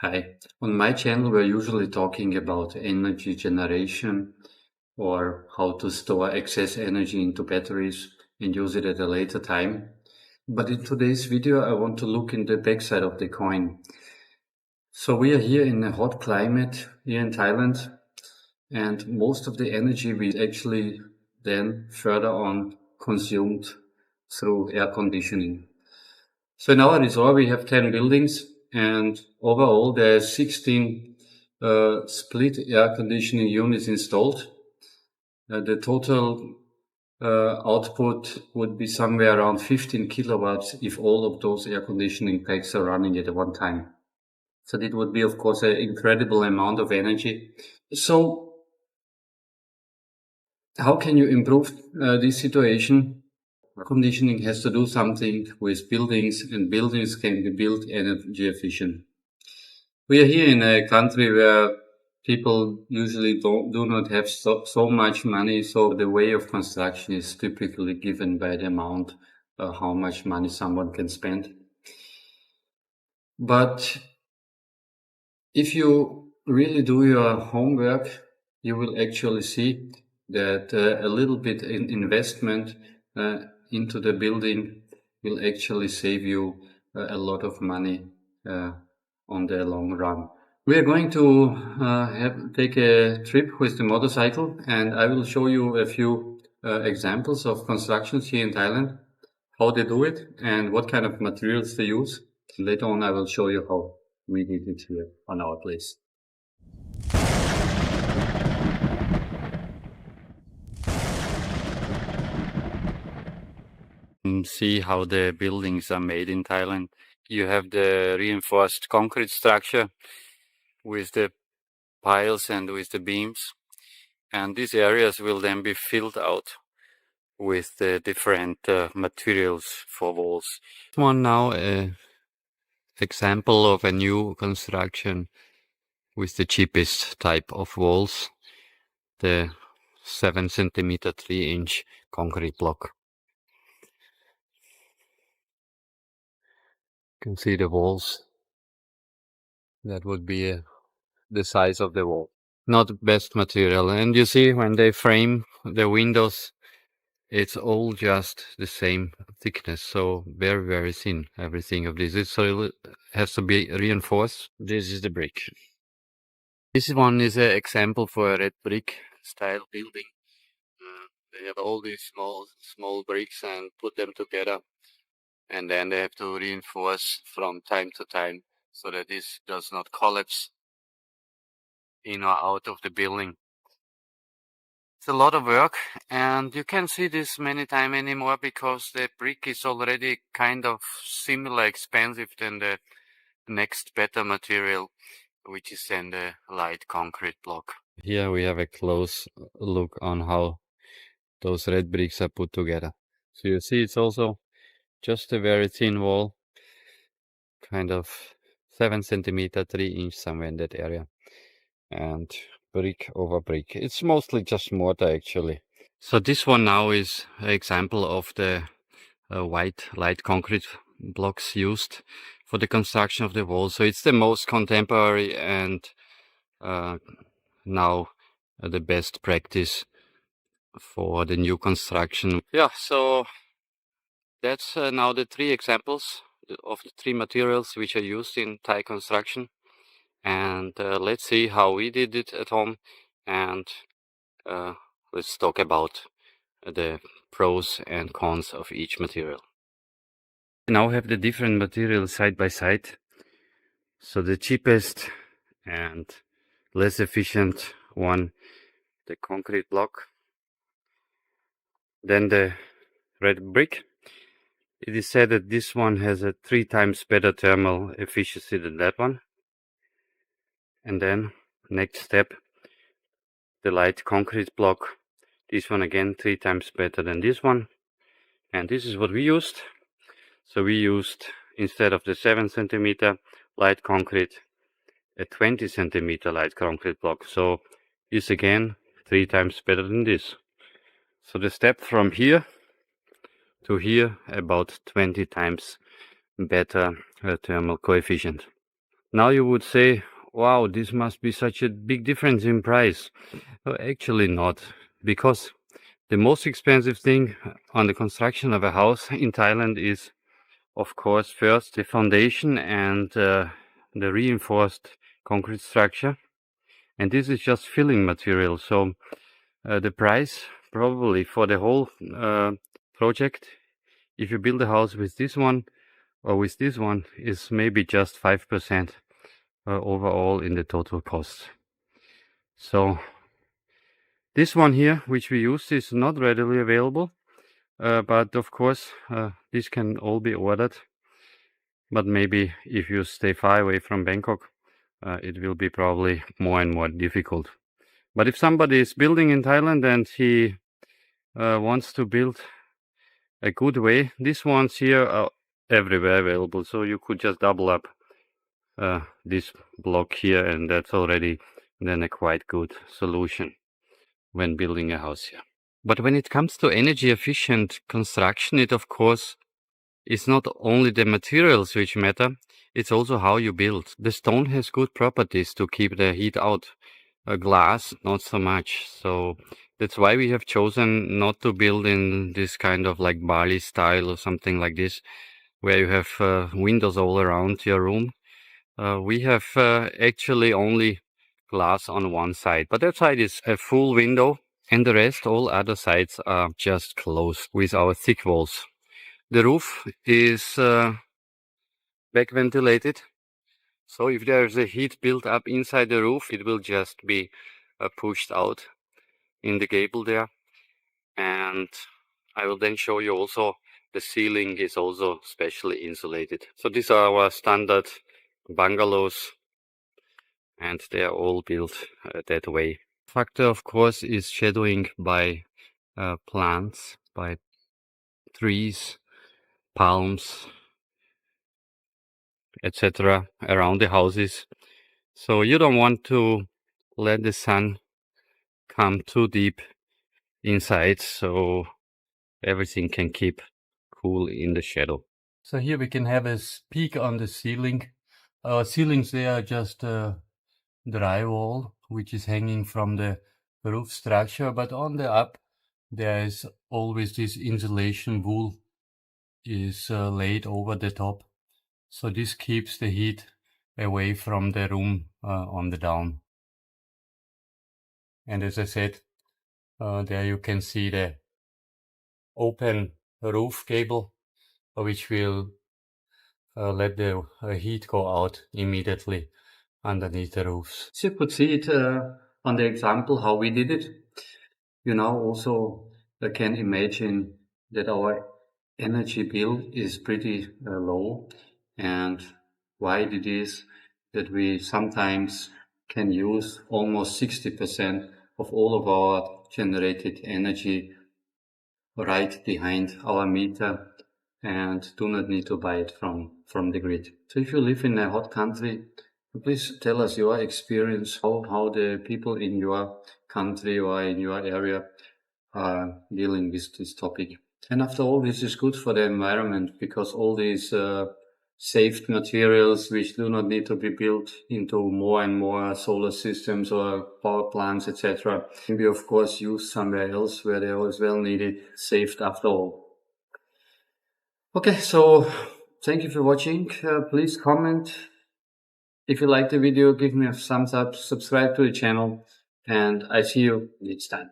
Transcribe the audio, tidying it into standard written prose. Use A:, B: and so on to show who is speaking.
A: Hi. On my channel, we're usually talking about energy generation or how to store excess energy into batteries and use it at a later time. But in today's video, I want to look in the backside of the coin. So we are here in a hot climate here in Thailand, and most of the energy we actually then further on consumed through air conditioning. So in our resort, we have 10 buildings, and overall there are 16 split air conditioning units installed. The total output would be somewhere around 15 kilowatts if all of those air conditioning packs are running at one time. So that would be, of course, an incredible amount of energy. So how can you improve this situation? Conditioning has to do something with buildings, and buildings can be built energy efficient. We are here in a country where people usually do not have so much money, so the way of construction is typically given by the amount how much money someone can spend. But if you really do your homework, you will actually see that a little bit in investment into the building will actually save you a lot of money on the long run. We are going to take a trip with the motorcycle, and I will show you a few examples of constructions here in Thailand, how they do it, and what kind of materials they use. Later on, I will show you how we did it here on our place. See how the buildings are made in Thailand. You have the reinforced concrete structure with the piles and with the beams, and these areas will then be filled out with the different materials for walls. One now example of a new construction with the cheapest type of walls, the 7 centimeter 3-inch concrete block. You can see the walls. That would be the size of the wall. Not best material. And you see when they frame the windows, it's all just the same thickness. So very, very thin, everything of this. So it has to be reinforced. This is the brick. This one is an example for a red brick style building. They have all these small bricks and put them together. And then they have to reinforce from time to time so that this does not collapse in or out of the building. It's a lot of work, and you can't see this many times anymore because the brick is already kind of similar expensive than the next better material, which is then the light concrete block. Here we have a close look on how those red bricks are put together. So you see it's also just a very thin wall, kind of 7 centimeter 3-inch, somewhere in that area, and brick over brick. It's mostly just mortar actually. So this one now is an example of the white light concrete blocks used for the construction of the wall. So it's the most contemporary and now the best practice for the new construction. Yeah, so that's now the 3 examples of the 3 materials which are used in Thai construction. And let's see how we did it at home, and let's talk about the pros and cons of each material. We now have the different materials side by side. So the cheapest and less efficient one, the concrete block. Then the red brick. It is said that this one has a 3 times better thermal efficiency than that one. And then next step, the light concrete block. This one again 3 times better than this one. And this is what we used. So we used, instead of the 7 centimeter light concrete, a 20 centimeter light concrete block. So this again 3 times better than this. So the step from here to here, about 20 times better thermal coefficient. Now you would say, wow, this must be such a big difference in price. Well, actually not, because the most expensive thing on the construction of a house in Thailand is, of course, first the foundation and the reinforced concrete structure. And this is just filling material. So the price probably for the whole project, if you build a house with this one or with this one, is maybe just 5% overall in the total cost. So this one here, which we use, is not readily available, but of course this can all be ordered. But maybe if you stay far away from Bangkok, it will be probably more and more difficult. But if somebody is building in Thailand and he wants to build a good way, these ones here are everywhere available. So you could just double up this block here, and that's already then a quite good solution when building a house here. But when it comes to energy efficient construction, it of course is not only the materials which matter, it's also how you build. The stone has good properties to keep the heat out. Glass, not so much. So that's why we have chosen not to build in this kind of like Bali style or something like this, where you have windows all around your room. We have actually only glass on one side, but that side is a full window, and the rest, all other sides, are just closed with our thick walls. The roof is back ventilated, so if there's a heat built up inside the roof, it will just be pushed out in the gable there. And I will then show you also the ceiling is also specially insulated. So these are our standard bungalows, and they are all built that way. Factor, of course, is shadowing by plants, by trees, palms, etc. around the houses. So you don't want to let the sun come too deep inside, so everything can keep cool in the shadow. So here we can have a peek on the ceiling. Our ceilings, they are just drywall, which is hanging from the roof structure, but on the up there is always this insulation wool is laid over the top, so this keeps the heat away from the room on the down. And as I said, there you can see the open roof gable, which will let the heat go out immediately underneath the roofs. So you could see it on the example how we did it. You now also can imagine that our energy bill is pretty low, and why it is that we sometimes can use almost 60% of all of our generated energy right behind our meter and do not need to buy it from the grid. So if you live in a hot country, please tell us your experience, how the people in your country or in your area are dealing with this topic. And after all, this is good for the environment, because all these saved materials which do not need to be built into more and more solar systems or power plants, etc., can be of course used somewhere else where they are as well needed, saved after all. Okay, so thank you for watching. Please comment. If you like the video, give me a thumbs up, subscribe to the channel, and I see you next time.